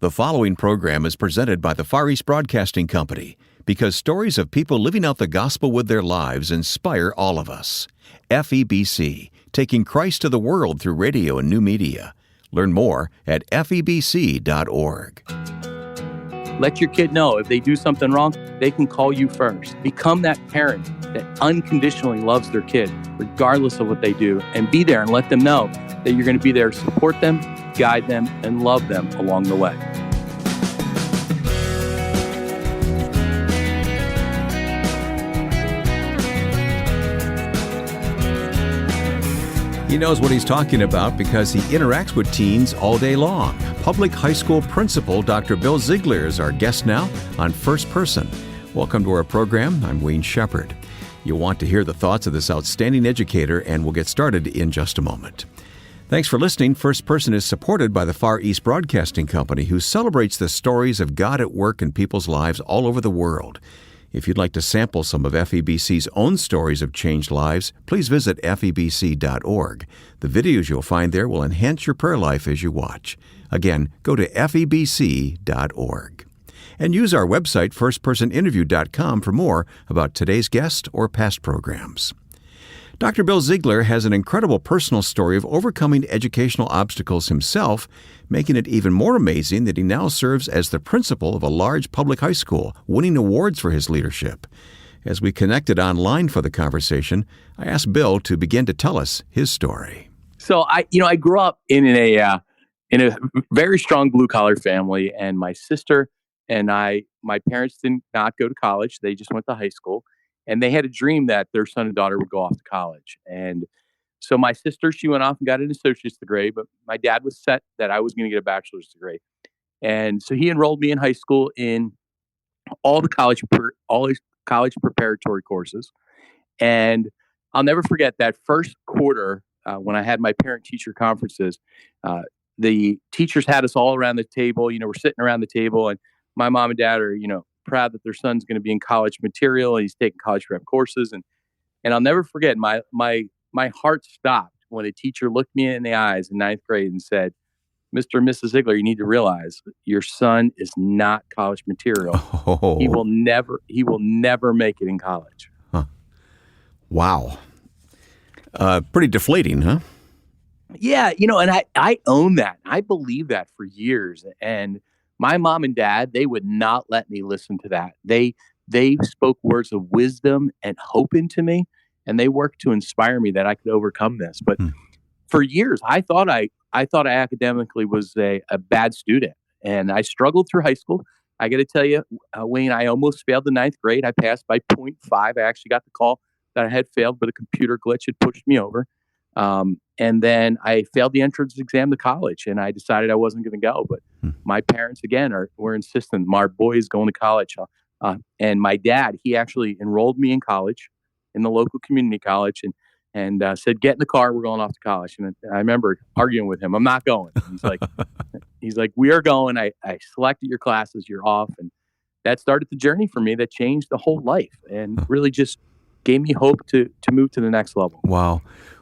The following program is presented by the Far East Broadcasting Company because stories of people living out the gospel with their lives inspire all of us. FEBC, taking Christ to the world through radio and new media. Learn more at FEBC.org. Let your kid know if they do something wrong, they can call you first. Become that parent that unconditionally loves their kid, regardless of what they do, and be there and let them know that you're going to be there to support them, guide them, and love them along the way. He knows what he's talking about because he interacts with teens all day long. Public high school principal Dr. Bill Ziegler is our guest now on First Person. Welcome to our program. I'm Wayne Shepherd. You'll want to hear the thoughts of this outstanding educator, and we'll get started in just a moment. Thanks for listening. First Person is supported by the Far East Broadcasting Company, who celebrates the stories of God at work in people's lives all over the world. If you'd like to sample some of FEBC's own stories of changed lives, please visit FEBC.org. The videos you'll find there will enhance your prayer life as you watch. Again, go to FEBC.org. And use our website, firstpersoninterview.com, for more about today's guest or past programs. Dr. Bill Ziegler has an incredible personal story of overcoming educational obstacles himself, making it even more amazing that he now serves as the principal of a large public high school, winning awards for his leadership. As we connected online for the conversation, I asked Bill to begin to tell us his story. So I grew up in a very strong blue collar family, and my sister and my parents did not go to college; they just went to high school. And they had a dream that their son and daughter would go off to college. And so my sister, she went off and got an associate's degree, but my dad was set that I was going to get a bachelor's degree. And so he enrolled me in high school in all the college preparatory courses. And I'll never forget that first quarter when I had my parent-teacher conferences. The teachers had us all around the table. We're sitting around the table, and my mom and dad are, proud that their son's going to be in college material and he's taking college prep courses. And I'll never forget, my heart stopped when a teacher looked me in the eyes in ninth grade and said, "Mr. and Mrs. Ziegler, you need to realize your son is not college material. Oh. He will never make it in college." Huh. Wow. Pretty deflating, huh? Yeah. And I own that. I believe that for years. And my mom and dad, they would not let me listen to that. They spoke words of wisdom and hope into me, and they worked to inspire me that I could overcome this. But for years, I thought I academically was a bad student, and I struggled through high school. I got to tell you, Wayne, I almost failed the ninth grade. I passed by 0.5. I actually got the call that I had failed, but a computer glitch had pushed me over. And then I failed the entrance exam to college, and I decided I wasn't going to go. But my parents, again, were insistent. My boy is going to college. And my dad, he actually enrolled me in college, in the local community college, and said, "Get in the car. We're going off to college." And I remember arguing with him. "I'm not going." And he's like, "We are going. I selected your classes. You're off." And that started the journey for me that changed the whole life and really just gave me hope to move to the next level. Wow.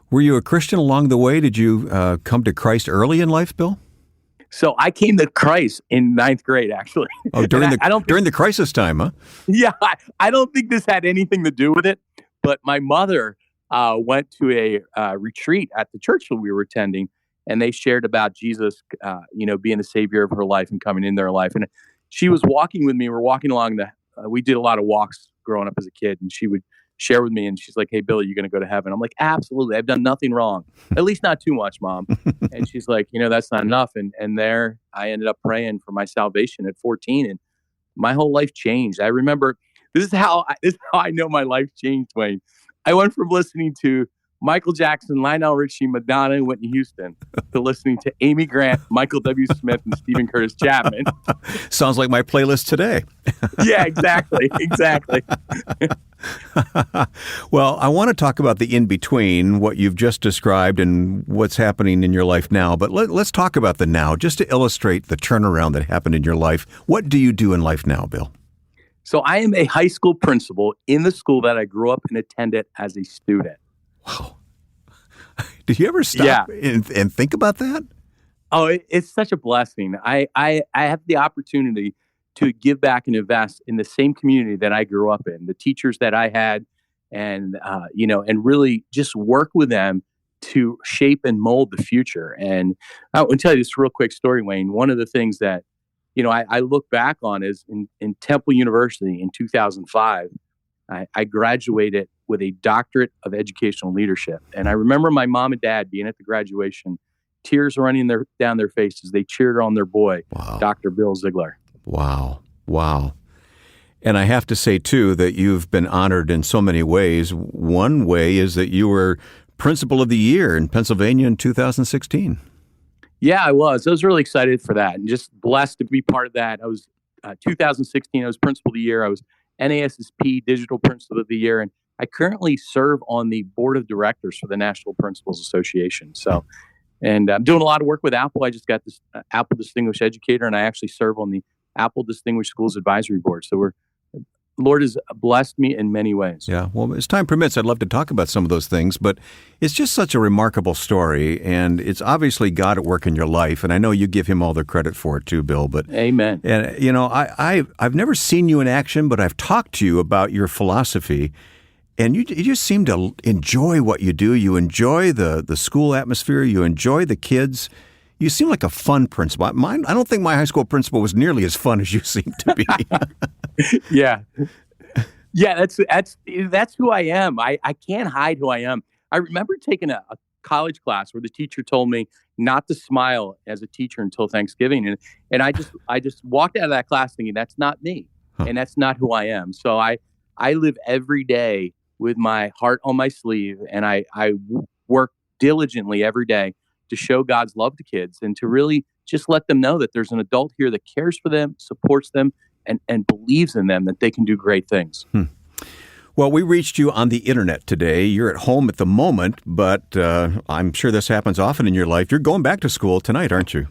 Were you a Christian along the way? Did you come to Christ early in life, Bill? So I came to Christ in ninth grade, actually. Oh, during the crisis time, huh? Yeah, I don't think this had anything to do with it. But my mother went to a retreat at the church that we were attending, and they shared about Jesus, being the savior of her life and coming in their life. And she was walking with me. We're walking along we did a lot of walks growing up as a kid, and she would share with me, and she's like, "Hey, Billy, you're going to go to heaven." I'm like, "Absolutely. I've done nothing wrong. At least not too much, Mom." And she's like, "That's not enough." And there I ended up praying for my salvation at 14, and my whole life changed. I remember, this is how I know my life changed, Wayne. I went from listening to Michael Jackson, Lionel Richie, Madonna, and Whitney Houston to listening to Amy Grant, Michael W. Smith, and Stephen Curtis Chapman. Sounds like my playlist today. Yeah, exactly. Well, I want to talk about the in-between, what you've just described and what's happening in your life now. But let's talk about the now, just to illustrate the turnaround that happened in your life. What do you do in life now, Bill? So I am a high school principal in the school that I grew up and attended as a student. Wow. Did you ever stop and think about that? Oh, it's such a blessing. I have the opportunity to give back and invest in the same community that I grew up in, the teachers that I had, and and really just work with them to shape and mold the future. And I will tell you this real quick story, Wayne. One of the things that I look back on is in Temple University in 2005. I graduated with a doctorate of educational leadership, and I remember my mom and dad being at the graduation, tears running down their faces. They cheered on their boy, Wow. Dr. Bill Ziegler. Wow. Wow. And I have to say, too, that you've been honored in so many ways. One way is that you were Principal of the Year in Pennsylvania in 2016. Yeah, I was. I was really excited for that and just blessed to be part of that. I was 2016, I was Principal of the Year. I was NASSP Digital Principal of the Year. And I currently serve on the board of directors for the National Principals Association. So, and I'm doing a lot of work with Apple. I just got this Apple Distinguished Educator, and I actually serve on the Apple Distinguished Schools Advisory Board. So Lord has blessed me in many ways. Yeah, well, as time permits, I'd love to talk about some of those things, but it's just such a remarkable story, and it's obviously God at work in your life, and I know you give him all the credit for it too, Bill. But Amen. And I've never seen you in action, but I've talked to you about your philosophy, and you just seem to enjoy what you do. You enjoy the school atmosphere. You enjoy the kids. You seem like a fun principal. I don't think my high school principal was nearly as fun as you seem to be. Yeah. Yeah, that's who I am. I can't hide who I am. I remember taking a college class where the teacher told me not to smile as a teacher until Thanksgiving. And I just walked out of that class thinking that's not me. Huh. And that's not who I am. So I live every day with my heart on my sleeve, and I work diligently every day to show God's love to kids and to really just let them know that there's an adult here that cares for them, supports them, and believes in them, that they can do great things. Well, we reached you on the internet today. You're at home at the moment, but I'm sure this happens often in your life. You're going back to school tonight, aren't you?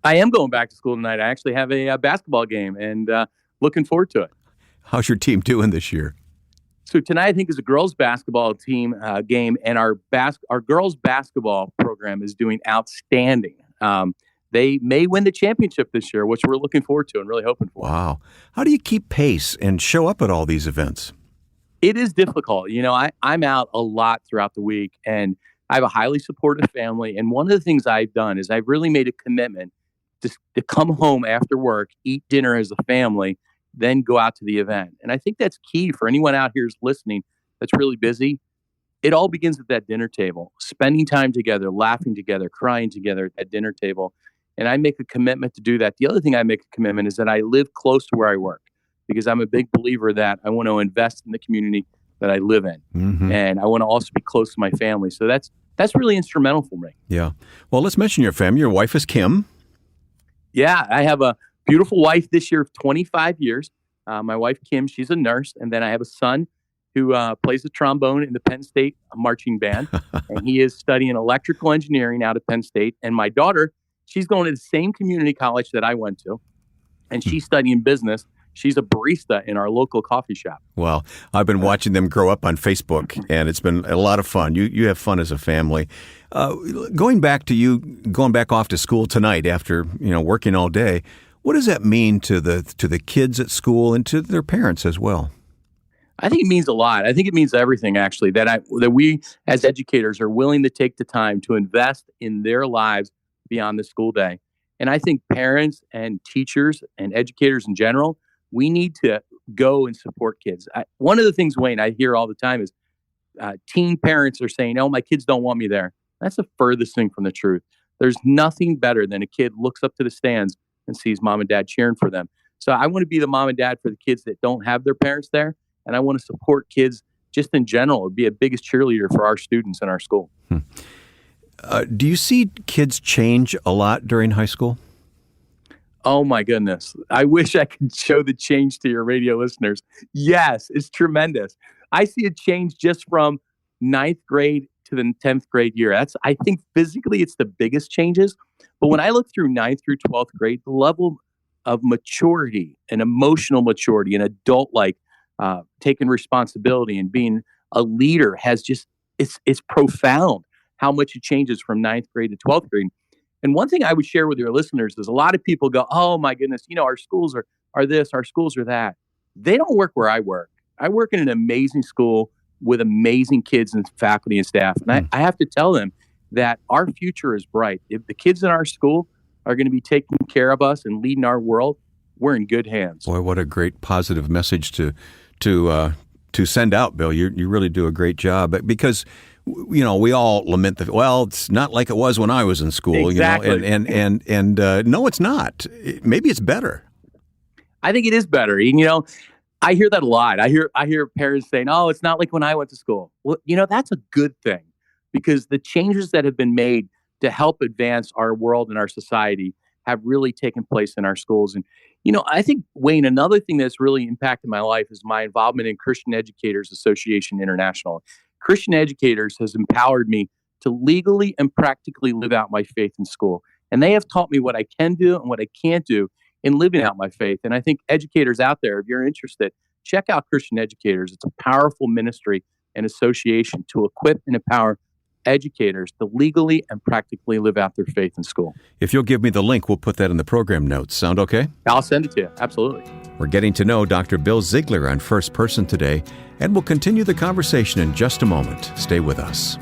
I am going back to school tonight. I actually have a basketball game, and looking forward to it. How's your team doing this year? So tonight, I think, is a girls' basketball team game, and our girls' basketball program is doing outstanding. They may win the championship this year, which we're looking forward to and really hoping for. Wow. How do you keep pace and show up at all these events? It is difficult. I'm out a lot throughout the week, and I have a highly supportive family. And one of the things I've done is I've really made a commitment to come home after work, eat dinner as a family, then go out to the event. And I think that's key for anyone out here who's listening that's really busy. It all begins at that dinner table, spending time together, laughing together, crying together at that dinner table. And I make a commitment to do that. The other thing I make a commitment is that I live close to where I work, because I'm a big believer that I want to invest in the community that I live in. Mm-hmm. And I want to also be close to my family. So that's really instrumental for me. Yeah. Well, let's mention your family. Your wife is Kim. Yeah, I have a beautiful wife this year of 25 years. My wife, Kim, she's a nurse. And then I have a son who plays the trombone in the Penn State marching band. And he is studying electrical engineering out of Penn State. And my daughter, she's going to the same community college that I went to. And she's studying business. She's a barista in our local coffee shop. Well, I've been watching them grow up on Facebook, and it's been a lot of fun. You have fun as a family. Going back off to school tonight after working all day, what does that mean to the kids at school and to their parents as well? I think it means a lot. I think it means everything, actually, that we as educators are willing to take the time to invest in their lives beyond the school day. And I think parents and teachers and educators in general, we need to go and support kids. One of the things, Wayne, I hear all the time is teen parents are saying, "Oh, my kids don't want me there." That's the furthest thing from the truth. There's nothing better than a kid looks up to the stands and sees mom and dad cheering for them. So I want to be the mom and dad for the kids that don't have their parents there. And I want to support kids just in general, be a biggest cheerleader for our students in our school. Do you see kids change a lot during high school? Oh, my goodness. I wish I could show the change to your radio listeners. Yes, it's tremendous. I see a change just from ninth grade to the 10th grade year. I think physically it's the biggest changes. But when I look through ninth through 12th grade, the level of maturity and emotional maturity and adult-like taking responsibility and being a leader has just, it's profound how much it changes from ninth grade to 12th grade. And one thing I would share with your listeners is a lot of people go, oh my goodness, our schools are this, our schools are that. They don't work where I work. I work in an amazing school with amazing kids and faculty and staff. And I have to tell them that our future is bright. If the kids in our school are going to be taking care of us and leading our world, we're in good hands. Boy, what a great positive message to send out, Bill. You really do a great job, because we all lament it's not like it was when I was in school. Exactly. And no, it's not. Maybe it's better. I think it is better. I hear that a lot. I hear parents saying, "Oh, it's not like when I went to school." Well, that's a good thing, because the changes that have been made to help advance our world and our society have really taken place in our schools. And I think, Wayne, another thing that's really impacted my life is my involvement in Christian Educators Association International. Christian Educators has empowered me to legally and practically live out my faith in school. And they have taught me what I can do and what I can't do in living out my faith. And I think educators out there, if you're interested, check out Christian Educators. It's a powerful ministry and association to equip and empower educators to legally and practically live out their faith in school. If you'll give me the link, we'll put that in the program notes. Sound okay? I'll send it to you. Absolutely. We're getting to know Dr. Bill Ziegler on First Person today, and we'll continue the conversation in just a moment. Stay with us.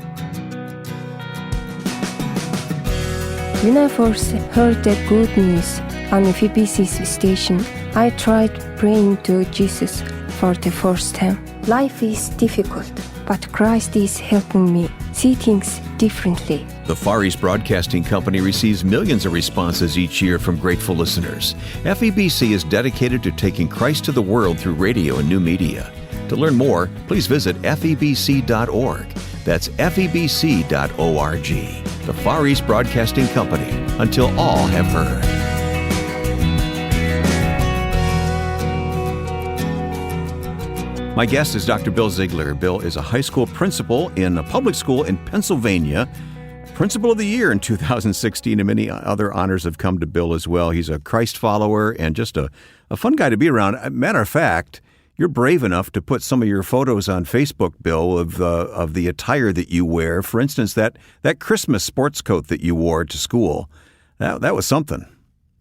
When I first heard the good news on the FEBC station, I tried praying to Jesus for the first time. Life is difficult, but Christ is helping me see things differently. The Far East Broadcasting Company receives millions of responses each year from grateful listeners. FEBC is dedicated to taking Christ to the world through radio and new media. To learn more, please visit febc.org. That's febc.org. The Far East Broadcasting Company, until all have heard. My guest is Dr. Bill Ziegler. Bill is a high school principal in a public school in Pennsylvania, Principal of the Year in 2016, and many other honors have come to Bill as well. He's a Christ follower and just a fun guy to be around. Matter of fact, you're brave enough to put some of your photos on Facebook, Bill, of the attire that you wear. For instance, that Christmas sports coat that you wore to school. That was something.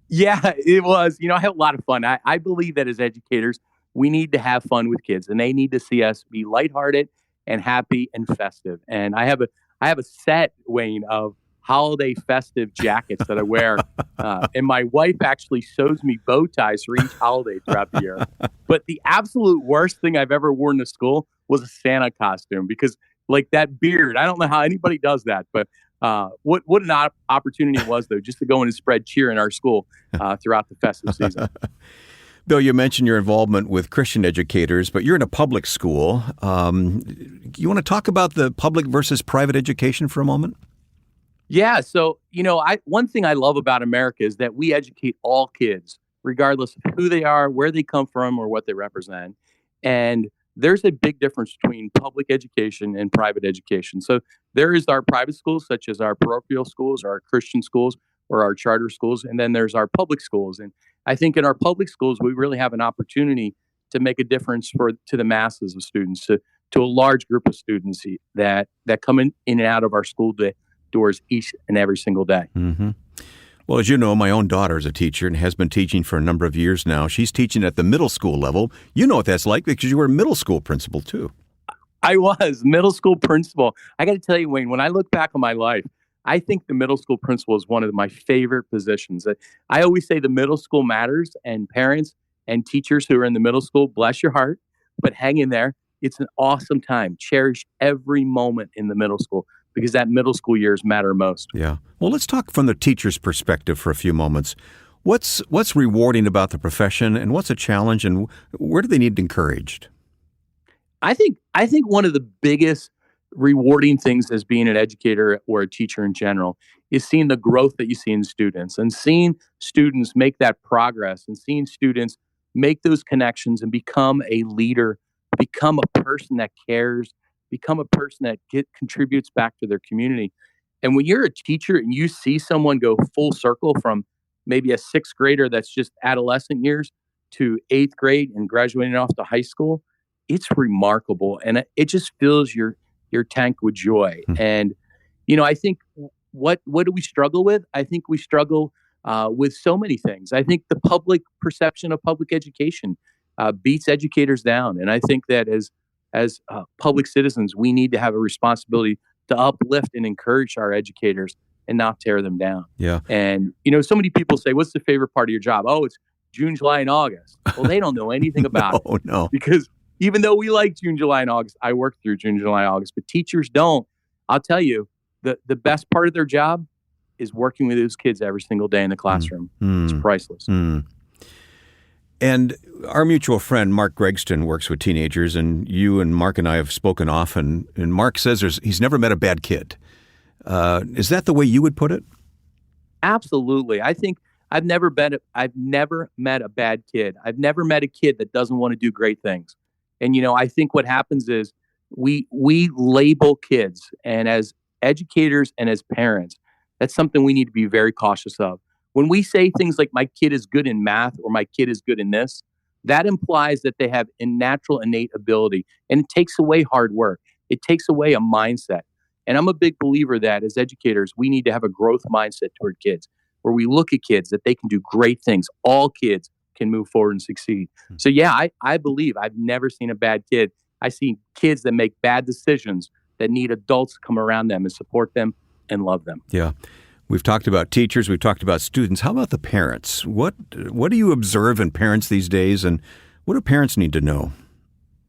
Yeah, it was. I had a lot of fun. I believe that as educators, we need to have fun with kids, and they need to see us be lighthearted and happy and festive. And I have a set, Wayne, of holiday festive jackets that I wear. And my wife actually sews me bow ties for each holiday throughout the year. But the absolute worst thing I've ever worn to school was a Santa costume, because like that beard, I don't know how anybody does that, but what an opportunity it was, though, just to go in and spread cheer in our school throughout the festive season. Bill, you mentioned your involvement with Christian educators, but you're in a public school. You want to talk about the public versus private education for a moment? Yeah. So, one thing I love about America is that we educate all kids, regardless of who they are, where they come from, or what they represent. And there's a big difference between public education and private education. So there is our private schools, such as our parochial schools, or our Christian schools, or our charter schools. And then there's our public schools. And I think in our public schools, we really have an opportunity to make a difference to the masses of students, to a large group of students that come in and out of our school doors each and every single day. Mm-hmm. Well, as you know, my own daughter is a teacher and has been teaching for a number of years now. She's teaching at the middle school level. You know what that's like, because you were a middle school principal too. I was middle school principal. I got to tell you, Wayne, when I look back on my life, I think the middle school principal is one of my favorite positions. I always say the middle school matters, and parents and teachers who are in the middle school, bless your heart, but hang in there. It's an awesome time. Cherish every moment in the middle school, because that middle school years matter most. Yeah. Well, let's talk from the teacher's perspective for a few moments. What's rewarding about the profession, and what's a challenge, and where do they need encouraged? I think one of the biggest rewarding things as being an educator or a teacher in general is seeing the growth that you see in students, and seeing students make that progress, and seeing students make those connections and become a leader, become a person that cares, become a person that contributes back to their community. And when you're a teacher and you see someone go full circle from maybe a sixth grader that's just adolescent years to eighth grade and graduating off to high school, it's remarkable. And it just fills your tank with joy. And, I think what do we struggle with? I think we struggle with so many things. I think the public perception of public education beats educators down, and I think that as public citizens, we need to have a responsibility to uplift and encourage our educators and not tear them down. Yeah. And so many people say, "What's the favorite part of your job?" Oh, it's June, July, and August. Well, they don't know anything about it. No. Because even though we like June, July, and August, I work through June, July, August, but teachers don't. I'll tell you, the best part of their job is working with those kids every single day in the classroom. It's priceless. And our mutual friend, Mark Gregston, works with teenagers, and you and Mark and I have spoken often, and Mark says he's never met a bad kid. Is that the way you would put it? Absolutely. I think I've never met a bad kid. I've never met a kid that doesn't want to do great things. And, I think what happens is we label kids, and as educators and as parents, that's something we need to be very cautious of. When we say things like my kid is good in math or my kid is good in this, that implies that they have a natural innate ability, and it takes away hard work. It takes away a mindset. And I'm a big believer that as educators, we need to have a growth mindset toward kids, where we look at kids that they can do great things. All kids can move forward and succeed. So yeah, I believe I've never seen a bad kid. I see kids that make bad decisions that need adults to come around them and support them and love them. Yeah. We've talked about teachers. We've talked about students. How about the parents? What do you observe in parents these days, and what do parents need to know?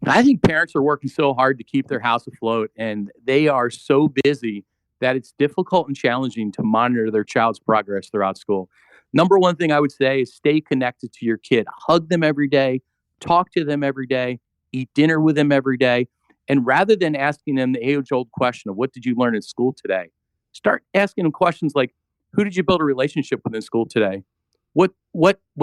I think parents are working so hard to keep their house afloat, and they are so busy that it's difficult and challenging to monitor their child's progress throughout school. Number one thing I would say is stay connected to your kid. Hug them every day. Talk to them every day. Eat dinner with them every day. And rather than asking them the age-old question of what did you learn in school today, start asking them questions like, who did you build a relationship with in school today? What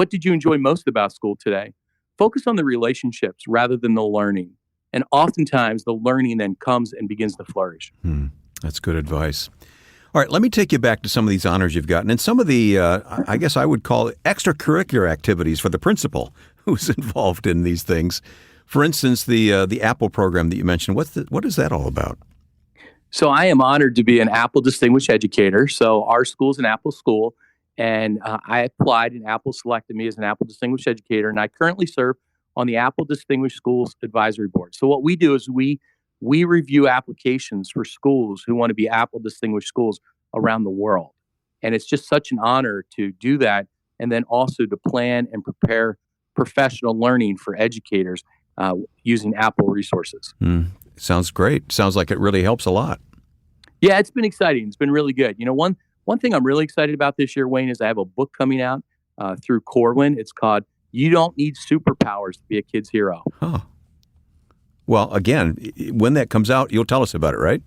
did you enjoy most about school today? Focus on the relationships rather than the learning. And oftentimes the learning then comes and begins to flourish. That's good advice. All right, let me take you back to some of these honors you've gotten and some of the, I guess I would call extracurricular activities for the principal who's involved in these things. For instance, the Apple program that you mentioned, what is that all about? So I am honored to be an Apple Distinguished Educator. So our school is an Apple school, and I applied, and Apple selected me as an Apple Distinguished Educator, and I currently serve on the Apple Distinguished Schools Advisory Board. So what we do is we review applications for schools who want to be Apple Distinguished Schools around the world. And it's just such an honor to do that, and then also to plan and prepare professional learning for educators using Apple resources. Sounds great. Sounds like it really helps a lot. Yeah, it's been exciting. It's been really good. One thing I'm really excited about this year, Wayne, is I have a book coming out through Corwin. It's called You Don't Need Superpowers to Be a Kid's Hero. Oh. Well, again, when that comes out, you'll tell us about it, right?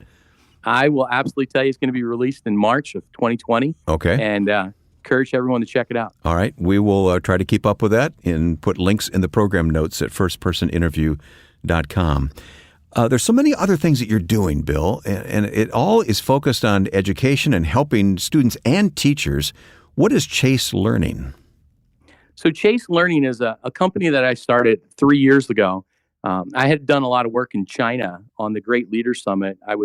I will absolutely tell you it's going to be released in March of 2020. Okay. And encourage everyone to check it out. All right. We will try to keep up with that and put links in the program notes at firstpersoninterview.com. There's so many other things that you're doing, Bill, and it all is focused on education and helping students and teachers. What is Chase Learning? So Chase Learning is a company that I started 3 years ago. I had done a lot of work in China on the Great Leaders Summit. I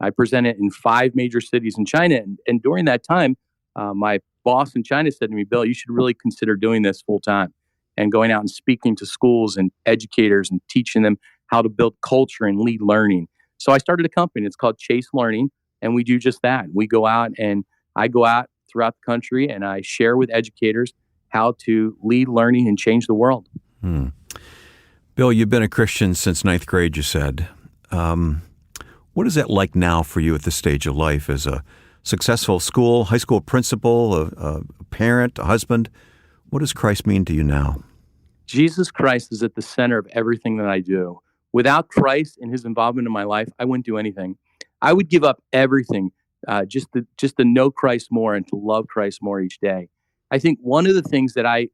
presented in 5 major cities in China, and during that time, my boss in China said to me, Bill, you should really consider doing this full time and going out and speaking to schools and educators and teaching them how to build culture and lead learning. So I started a company. It's called Chase Learning, and we do just that. We go out, and I go out throughout the country, and I share with educators how to lead learning and change the world. Bill, you've been a Christian since 9th grade, you said. What is that like now for you at this stage of life as a successful high school principal, a parent, a husband? What does Christ mean to you now? Jesus Christ is at the center of everything that I do. Without Christ and his involvement in my life, I wouldn't do anything. I would give up everything just to know Christ more and to love Christ more each day. I think one of the things that I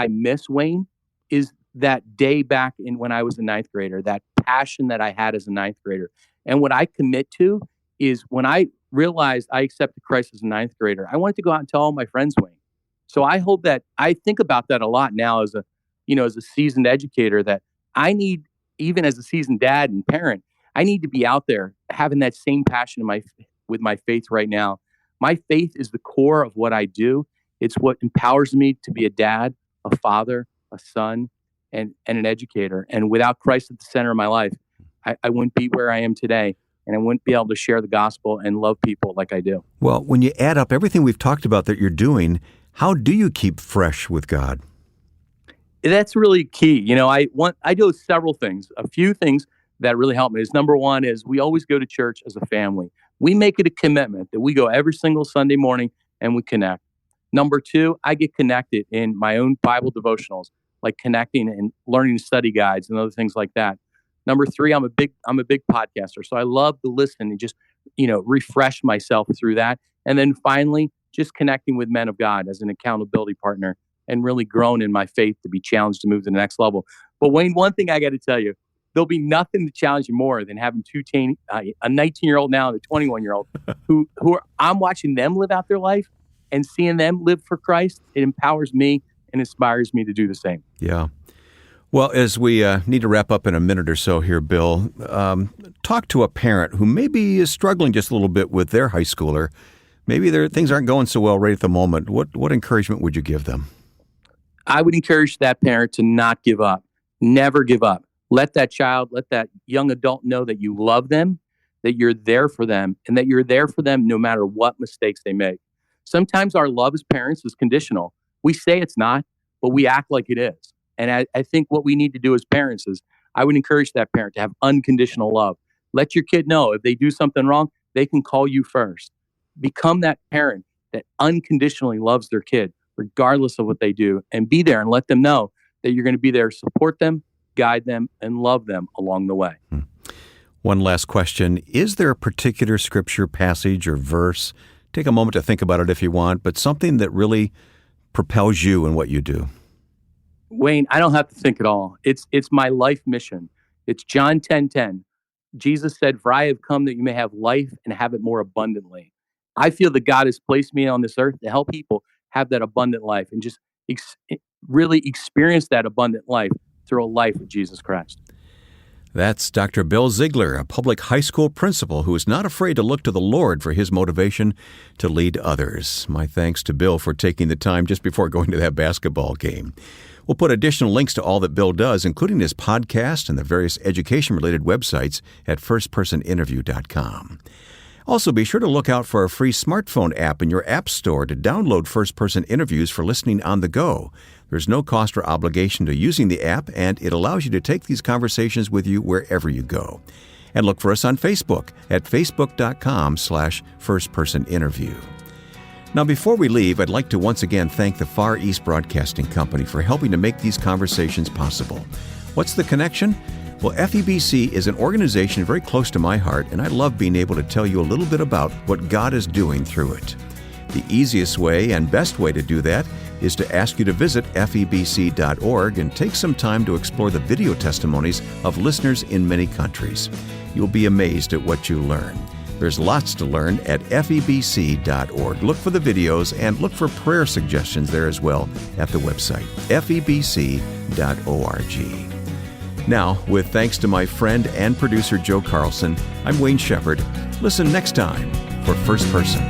miss, Wayne, is that day back when I was a 9th grader, that passion that I had as a 9th grader. And what I commit to is when I realized I accepted Christ as a 9th grader, I wanted to go out and tell all my friends, Wayne. So I hope that I think about that a lot now as a seasoned educator, that I need, even as a seasoned dad and parent, I need to be out there having that same passion with my faith right now. My faith is the core of what I do. It's what empowers me to be a dad, a father, a son, and an educator. And without Christ at the center of my life, I wouldn't be where I am today. And I wouldn't be able to share the gospel and love people like I do. Well, when you add up everything we've talked about that you're doing, how do you keep fresh with God? That's really key. I do several things. A few things that really help me is, number one is we always go to church as a family. We make it a commitment that we go every single Sunday morning and we connect. Number two, I get connected in my own Bible devotionals, like connecting and learning study guides and other things like that. Number three, I'm a big podcaster. So I love to listen and just, refresh myself through that. And then finally, just connecting with men of God as an accountability partner and really grown in my faith to be challenged to move to the next level. But Wayne, one thing I got to tell you, there'll be nothing to challenge you more than having a 19-year-old now and a 21-year-old who I'm watching them live out their life and seeing them live for Christ. It empowers me and inspires me to do the same. Yeah. Well, as we need to wrap up in a minute or so here, Bill, talk to a parent who maybe is struggling just a little bit with their high schooler. Maybe things aren't going so well right at the moment. What encouragement would you give them? I would encourage that parent to not give up. Never give up. Let that young adult know that you love them, that you're there for them, and that you're there for them no matter what mistakes they make. Sometimes our love as parents is conditional. We say it's not, but we act like it is. And I think what we need to do as parents is, I would encourage that parent to have unconditional love. Let your kid know if they do something wrong, they can call you first. Become that parent that unconditionally loves their kid, regardless of what they do, and be there and let them know that you're going to be there to support them, guide them, and love them along the way. One last question. Is there a particular scripture passage or verse? Take a moment to think about it if you want, but something that really propels you in what you do. Wayne, I don't have to think at all. It's my life mission. It's John 10:10. Jesus said, "For I have come that you may have life and have it more abundantly." I feel that God has placed me on this earth to help people have that abundant life and just really experience that abundant life through a life with Jesus Christ. That's Dr. Bill Ziegler, a public high school principal who is not afraid to look to the Lord for his motivation to lead others. My thanks to Bill for taking the time just before going to that basketball game. We'll put additional links to all that Bill does, including his podcast and the various education-related websites at firstpersoninterview.com. Also, be sure to look out for a free smartphone app in your app store to download first-person interviews for listening on the go. There's no cost or obligation to using the app, and it allows you to take these conversations with you wherever you go. And look for us on Facebook at facebook.com/firstpersoninterview. Now, before we leave, I'd like to once again thank the Far East Broadcasting Company for helping to make these conversations possible. What's the connection? Well, FEBC is an organization very close to my heart, and I love being able to tell you a little bit about what God is doing through it. The easiest way and best way to do that is to ask you to visit FEBC.org and take some time to explore the video testimonies of listeners in many countries. You'll be amazed at what you learn. There's lots to learn at FEBC.org. Look for the videos and look for prayer suggestions there as well at the website, FEBC.org. Now, with thanks to my friend and producer Joe Carlson, I'm Wayne Shepherd. Listen next time for First Person.